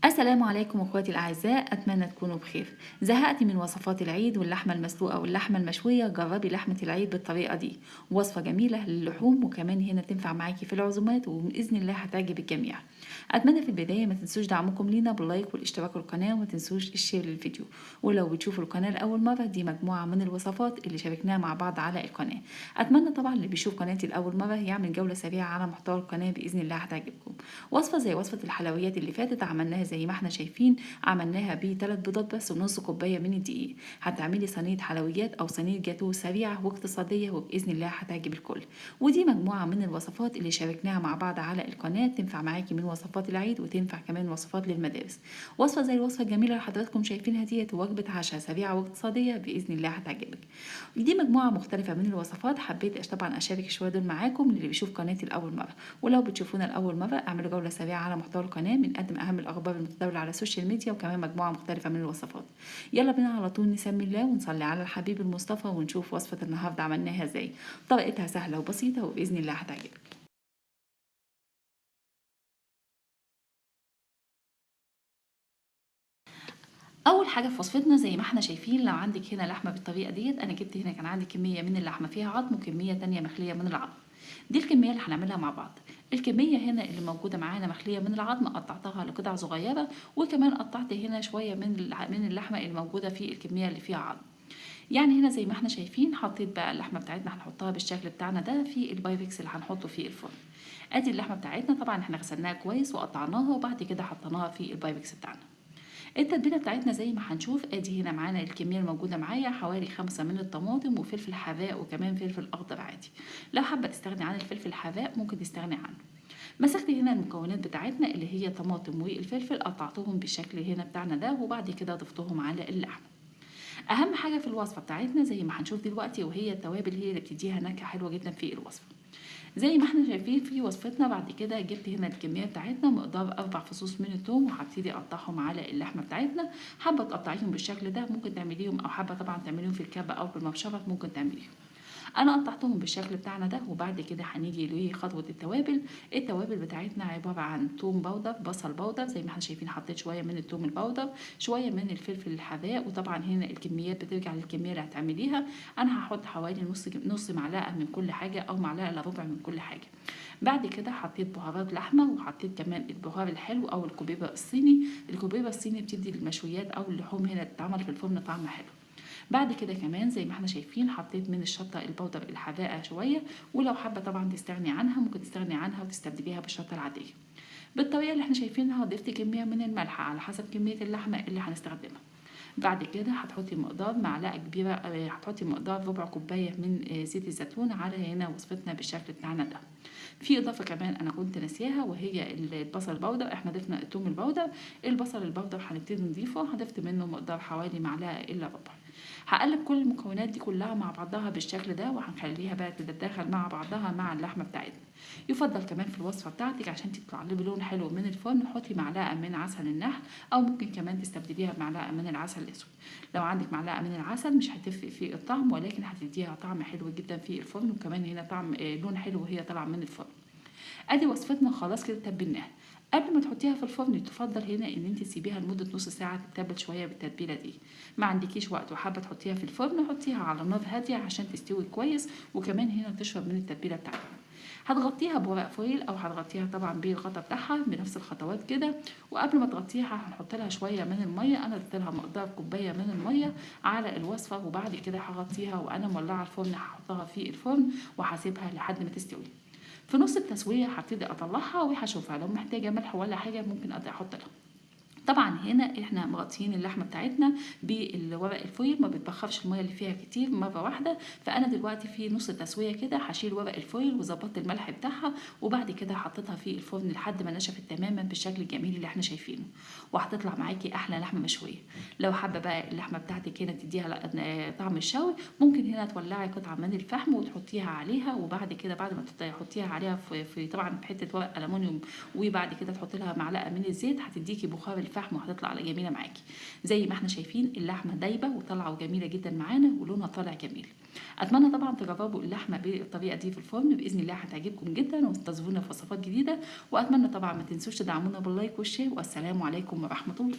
السلام عليكم اخواتي الاعزاء، اتمنى تكونوا بخير. زهقتي من وصفات العيد واللحمه المسلوقه واللحمه المشويه؟ جربي لحمه العيد بالطريقه دي، وصفه جميله للحوم وكمان هنا تنفع معاكي في العزومات وباذن الله هتعجب الجميع. اتمنى في البدايه ما تنسوش دعمكم لينا باللايك والاشتراك في القناه وما تنسوش الشير للفيديو. ولو بتشوفوا القناه لاول مره، دي مجموعه من الوصفات اللي شاركناها مع بعض على القناه. اتمنى طبعا اللي بيشوف قناتي لاول مره يعمل جوله سريعه على محتوى القناه، باذن الله هتعجبكم. وصفه زي وصفه الحلويات اللي فاتت عملناها زي ما احنا شايفين، عملناها بثلاث بيضات بس ونص كوبايه من الدقيق. هتعملي صينيه حلويات او صينيه جاتوه سريعه واقتصاديه وباذن الله هتعجب الكل. ودي مجموعه من الوصفات اللي شاركناها مع بعض على القناه، تنفع معاكي من وصفات العيد وتنفع كمان وصفات للمدارس. وصفه زي الوصفه الجميله اللي حضراتكم شايفينها ديت وجبه عشاء سريعه واقتصاديه باذن الله هتعجبك. دي مجموعه مختلفه من الوصفات، حبيت طبعا اشارك شويه دول معاكم اللي بيشوف قناتي لاول مره. ولو بتشوفونا لاول مره، اعملوا جوله سريعه على محتوى القناه، بنقدم اهم الاخبار المتداوله على السوشيال ميديا وكمان مجموعه مختلفه من الوصفات. يلا بينا على طول نسمي الله ونصلي على الحبيب المصطفى ونشوف وصفه النهارده عملناها ازاي. طريقتها سهله وبسيطه وباذن الله هتعجبك. اول حاجه في وصفتنا زي ما احنا شايفين، لو عندك هنا لحمه بالطريقه ديت، انا جبت هنا كان عندي كميه من اللحمه فيها عظم وكميه تانية مخليه من العظم. دي الكميه اللي هنعملها مع بعض. الكميه هنا اللي موجوده معانا مخليه من العظم قطعتها لقطع صغيره، وكمان قطعت هنا شويه من اللحمه اللي موجوده في الكميه اللي فيها عظم. يعني هنا زي ما احنا شايفين، حطيت بقى اللحمه بتاعتنا هنحطها بالشكل بتاعنا ده في البايركس اللي هنحطه في الفرن. ادي اللحمه بتاعتنا، طبعا احنا غسلناها كويس وقطعناها وبعد كده حطيناها في البايركس بتاعنا. التتبيله بتاعتنا زي ما هنشوف، ادي هنا معانا الكميه الموجوده معايا حوالي 5 من الطماطم وفلفل حراق وكمان فلفل اخضر عادي. لو حابه تستغني عن الفلفل الحراق ممكن تستغني عنه. مسكت هنا المكونات بتاعتنا اللي هي طماطم والفلفل، قطعتهم بالشكل هنا بتاعنا ده وبعد كده ضفتهم على اللحمه. اهم حاجه في الوصفه بتاعتنا زي ما هنشوف دلوقتي، وهي التوابل، هي اللي بتديها نكهه حلوه جدا في الوصفه. زي ما احنا شايفين في وصفتنا، بعد كده جبت هنا الكميه بتاعتنا مقدار 4 فصوص من الثوم وهبتدي اقطعهم على اللحمه بتاعتنا. حابه تقطعيهم بالشكل ده ممكن تعمليهم، او حابه طبعا تعمليهم في الكبه او بالمبشره ممكن تعمليهم. انا قطعتهم بالشكل بتاعنا ده، وبعد كده هنيجي لخطوه التوابل. التوابل بتاعتنا عباره عن توم باودر، بصل باودر، زي ما احنا شايفين حطيت شويه من التوم الباودر، شويه من الفلفل الحراق، وطبعا هنا الكميات بترجع للكميه اللي هتعمليها. انا هحط حوالي نص معلقه من كل حاجه او معلقه الا ربع من كل حاجه. بعد كده حطيت بهارات لحمه، وحطيت كمان البهار الحلو او الكوبيبه الصيني. الكوبيبه الصيني بتدي للمشويات او اللحوم هنا تتعمل في الفرن طعم حلو. بعد كده كمان زي ما احنا شايفين حطيت من الشطه البودر الحراقه شويه، ولو حابه طبعا تستغني عنها ممكن تستغني عنها وتستبدليها بالشطه العاديه. بالطريقه اللي احنا شايفينها ضفت كميه من الملح على حسب كميه اللحمه اللي هنستخدمها. بعد كده هتحطي مقدار معلقه كبيره، هتحطي مقدار ربع كوبايه من زيت الزيتون على هنا وصفتنا بالشكل بتاعنا ده. في اضافه كمان انا كنت ناسياها، وهي البصل البودر. احنا ضفنا الثوم البودر، البصل البودر هنبتدي نضيفه، هضفت منه مقدار حوالي معلقه الا ربع. هقلب كل المكونات دي كلها مع بعضها بالشكل ده، وهنخليها بقى تتداخل مع بعضها مع اللحمه بتاعتنا. يفضل كمان في الوصفه بتاعتك عشان تطلع لي بلون حلو من الفرن، حطي معلقه من عسل النحل، او ممكن كمان تستبدليها بمعلقه من العسل الاسود. لو عندك معلقه من العسل مش هتفرق في الطعم، ولكن هتديها طعم حلو جدا في الفرن، وكمان هنا طعم لون حلو وهي طالعه من الفرن. ادي وصفتنا خلاص كده تبلناها. قبل ما تحطيها في الفرن تفضل هنا ان انت تسيبيها لمده نص ساعه تتبل شويه بالتتبيله دي. ما عندكيش وقت وحابه تحطيها في الفرن، حطيها على نار هاديه عشان تستوي كويس، وكمان هنا تشرب من التتبيله بتاعتها. هتغطيها بورق فويل او هتغطيها طبعا بالغطا بتاعها بنفس الخطوات كده. وقبل ما تغطيها هنحط لها شويه من الميه، انا اديت لها مقدار كوبايه من الميه على الوصفه، وبعد كده هغطيها وانا مولعه الفرن، هحطها في الفرن وهسيبها لحد ما تستوي. في نص التسويه هبتدي اطلعها وهشوفها لو محتاجه ملح ولا حاجه ممكن احط لها. طبعا هنا احنا مغطيين اللحمه بتاعتنا بالورق الفويل، ما بتبخرش الميه اللي فيها كتير مره واحده. فانا دلوقتي في نص التسويه كده هشيل ورق الفويل وظبطت الملح بتاعها، وبعد كده حطيتها في الفرن لحد ما نشفت تماما بالشكل الجميل اللي احنا شايفينه، وهتطلع معاكي احلى لحمه مشويه. لو حابه بقى اللحمه بتاعتك هنا تديها طعم الشوي، ممكن هنا تولعي قطعه من الفحم وتحطيها عليها، وبعد كده بعد ما تحطيها عليها في طبعا في حته ورق الومنيوم، وبعد كده تحطي لها معلقه من الزيت، هتديكي بخار الفحم الفحم وهتطلع جميله معاكي. زي ما احنا شايفين اللحمه دايبه وطالعه وجميله جدا معانا ولونها طالع جميل. اتمنى طبعا تجربوا اللحمه بالطريقه دي في الفرن، باذن الله هتعجبكم جدا وتنتظرونا في وصفات جديده. واتمنى طبعا ما تنسوش تدعمونا باللايك والشير، والسلام عليكم ورحمه الله.